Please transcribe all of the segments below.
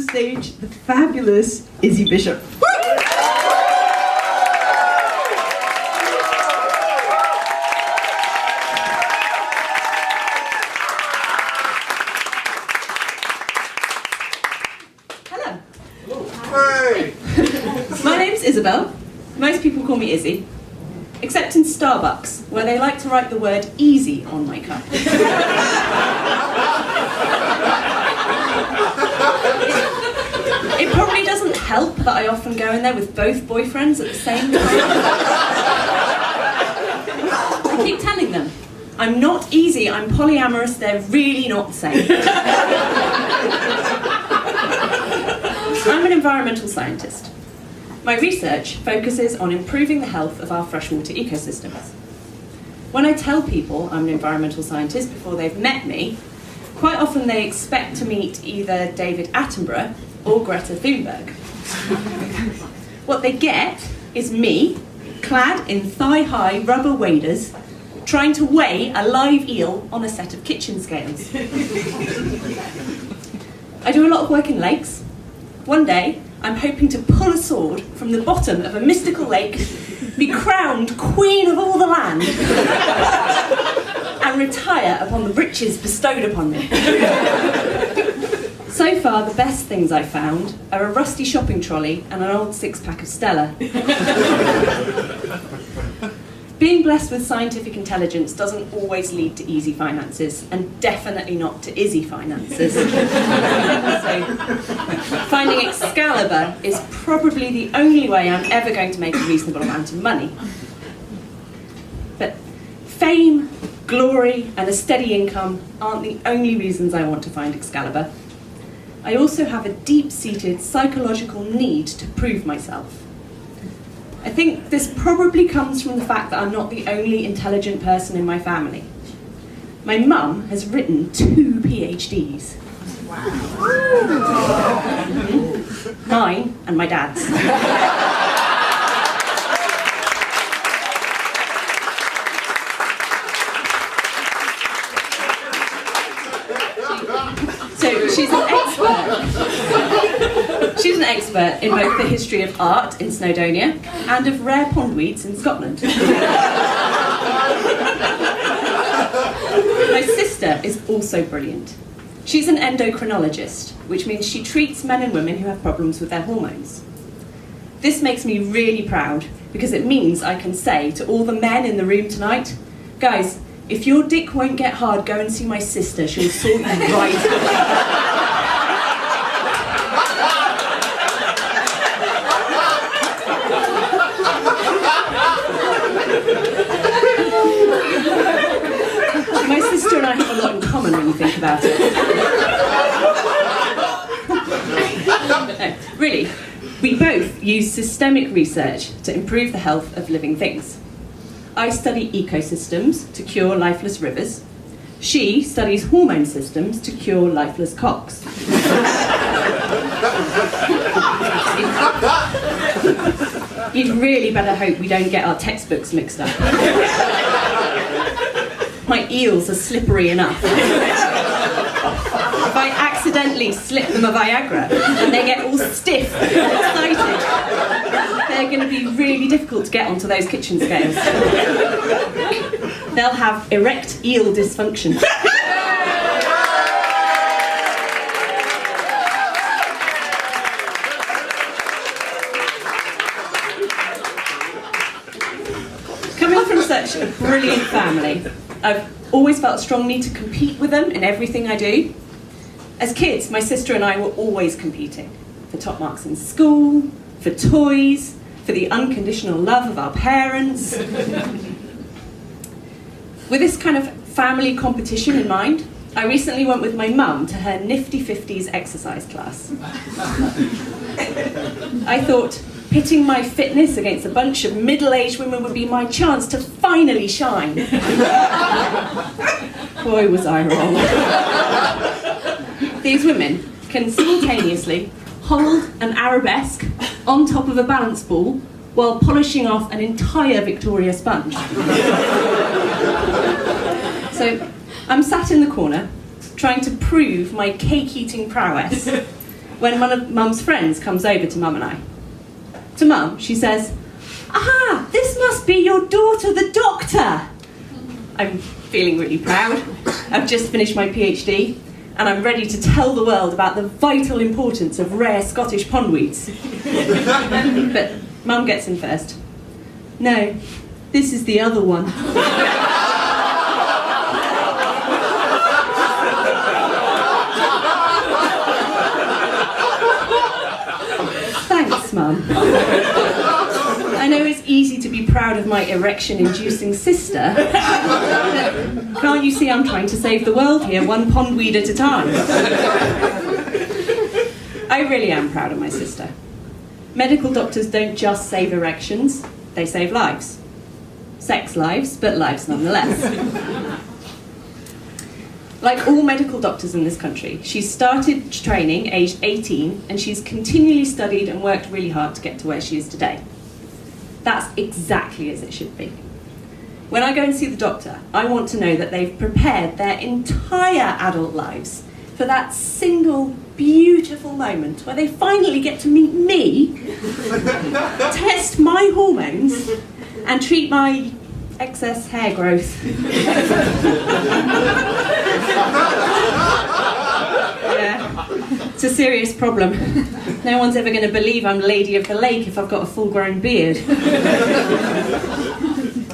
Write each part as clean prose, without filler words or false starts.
stage the fabulous Izzy Bishop. Hello. Hey. My name's Isabel. Most people call me Izzy, except in Starbucks, where they like to write the word easy on my cup. It probably doesn't help that I often go in there with both boyfriends at the same time. I keep telling them, I'm not easy, I'm polyamorous, they're really not the same. I'm an environmental scientist. My research focuses on improving the health of our freshwater ecosystems. When I tell people I'm an environmental scientist before they've met me, quite often they expect to meet either David Attenborough or Greta Thunberg. What they get is me, clad in thigh-high rubber waders, trying to weigh a live eel on a set of kitchen scales. I do a lot of work in lakes. One day, I'm hoping to pull a sword from the bottom of a mystical lake, be crowned queen of all the land, and retire upon the riches bestowed upon me. So far, the best things I've found are a rusty shopping trolley and an old six-pack of Stella. Being blessed with scientific intelligence doesn't always lead to easy finances, and definitely not to Izzy finances. So, finding Excalibur is probably the only way I'm ever going to make a reasonable amount of money. But fame, glory, and a steady income aren't the only reasons I want to find Excalibur. I also have a deep-seated psychological need to prove myself. I think this probably comes from the fact that I'm not the only intelligent person in my family. My mum has written 2 PhDs. Wow. Mine and my dad's. So she's an expert. She's an expert in both the history of art in Snowdonia and of rare pondweeds in Scotland. My sister is also brilliant. She's an endocrinologist, which means she treats men and women who have problems with their hormones. This makes me really proud because it means I can say to all the men in the room tonight, guys, if your dick won't get hard, go and see my sister. She'll sort you right out. My sister and I have a lot in common when you think about it. No, really, we both use systemic research to improve the health of living things. I study ecosystems to cure lifeless rivers. She studies hormone systems to cure lifeless cocks. You'd really better hope we don't get our textbooks mixed up. My eels are slippery enough. If I accidentally slip them a Viagra and they get all stiff and excited, they're going to be really difficult to get onto those kitchen scales. They'll have erect eel dysfunction. Coming from such a brilliant family, I've always felt a strong need to compete with them in everything I do. As kids, my sister and I were always competing for top marks in school, for toys, for the unconditional love of our parents. With this kind of family competition in mind, I recently went with my mum to her Nifty 50s exercise class. I thought pitting my fitness against a bunch of middle-aged women would be my chance to finally shine. Boy, was I wrong. These women can simultaneously hold an arabesque on top of a balance ball while polishing off an entire Victoria sponge. So I'm sat in the corner trying to prove my cake-eating prowess, when one of Mum's friends comes over to Mum and I. To Mum, she says, "Ah, this must be your daughter, the doctor." I'm feeling really proud. I've just finished my PhD, and I'm ready to tell the world about the vital importance of rare Scottish pondweeds. But Mum gets in first. "No, this is the other one." Thanks, Mum. I know it's easy to be proud of my erection-inducing sister, but can't you see I'm trying to save the world here, one pondweed at a time? I really am proud of my sister. Medical doctors don't just save erections, they save lives. Sex lives, but lives nonetheless. Like all medical doctors in this country, she's started training aged 18 and she's continually studied and worked really hard to get to where she is today. That's exactly as it should be. When I go and see the doctor, I want to know that they've prepared their entire adult lives for that single beautiful moment where they finally get to meet me, test my hormones, and treat my excess hair growth. Yeah, it's a serious problem. No one's ever going to believe I'm Lady of the Lake if I've got a full-grown beard.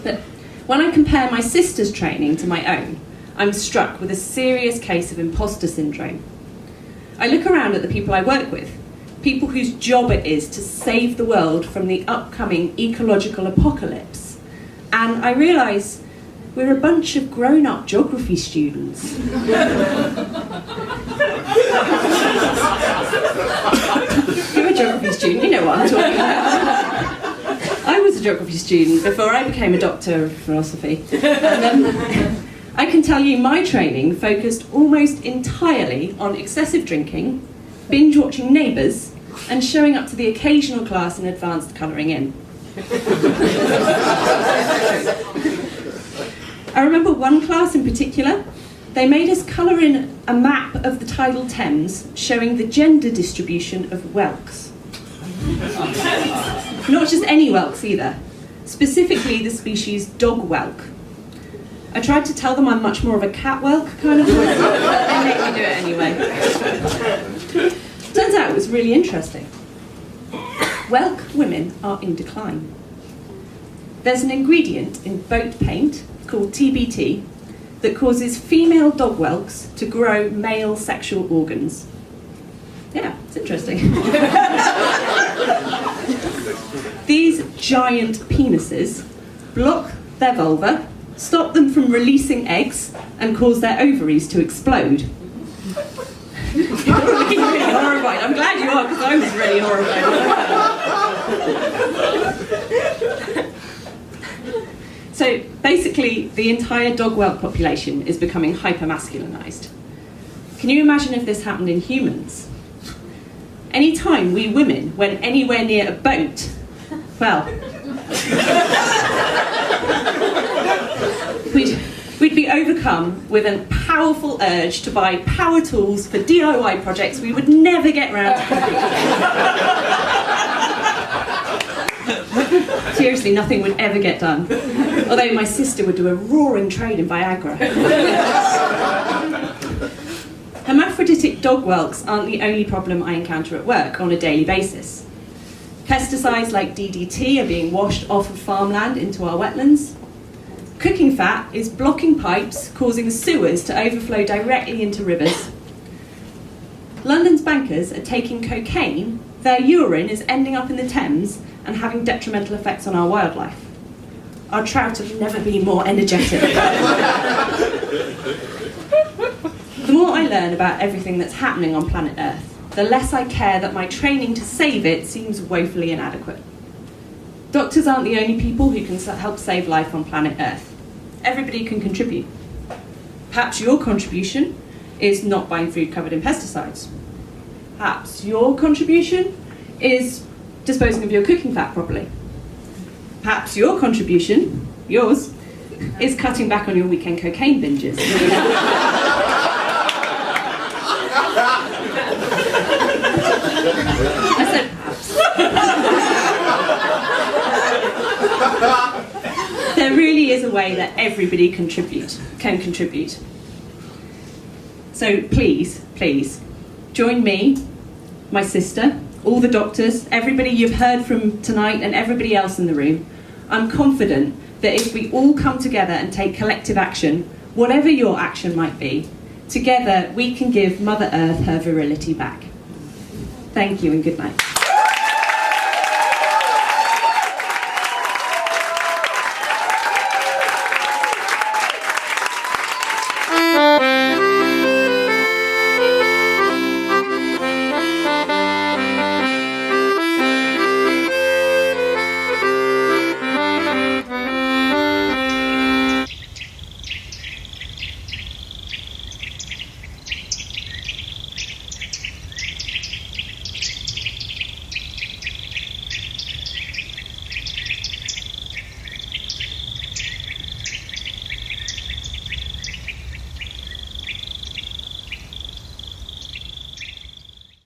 But when I compare my sister's training to my own, I'm struck with a serious case of imposter syndrome. I look around at the people I work with, people whose job it is to save the world from the upcoming ecological apocalypse, and I realise we're a bunch of grown-up geography students. You're a geography student, you know what I'm talking about. I was a geography student before I became a doctor of philosophy. And I can tell you my training focused almost entirely on excessive drinking, binge-watching Neighbours, and showing up to the occasional class in advanced colouring in. I remember one class in particular. They made us colour in a map of the tidal Thames showing the gender distribution of whelks. Not just any whelks either, specifically the species dog whelk. I tried to tell them I'm much more of a cat whelk kind of person, but they made me do it anyway. Turns out it was really interesting. Whelk women are in decline. There's an ingredient in boat paint called TBT that causes female dog whelks to grow male sexual organs. Yeah, it's interesting. These giant penises block their vulva, stop them from releasing eggs, and cause their ovaries to explode. You're really, really horrified. I'm glad you are, because I was really horrified. So basically, the entire dog whelk population is becoming hyper-masculinized. Can you imagine if this happened in humans? Any time we women went anywhere near a boat, well, we'd be overcome with a powerful urge to buy power tools for DIY projects we would never get round to completing. Seriously, nothing would ever get done. Although my sister would do a roaring trade in Viagra. Hermaphroditic dog whelks aren't the only problem I encounter at work on a daily basis. Pesticides like DDT are being washed off of farmland into our wetlands. Cooking fat is blocking pipes, causing sewers to overflow directly into rivers. London's bankers are taking cocaine, their urine is ending up in the Thames and having detrimental effects on our wildlife. Our trout have never been more energetic. The more I learn about everything that's happening on planet Earth, the less I care that my training to save it seems woefully inadequate. Doctors aren't the only people who can help save life on planet Earth. Everybody can contribute. Perhaps your contribution is not buying food covered in pesticides. Perhaps your contribution is disposing of your cooking fat properly. Perhaps your contribution, yours, is cutting back on your weekend cocaine binges. way that everybody can contribute. So please, please, join me, my sister, all the doctors, everybody you've heard from tonight and everybody else in the room. I'm confident that if we all come together and take collective action, whatever your action might be, together we can give Mother Earth her virility back. Thank you and good night.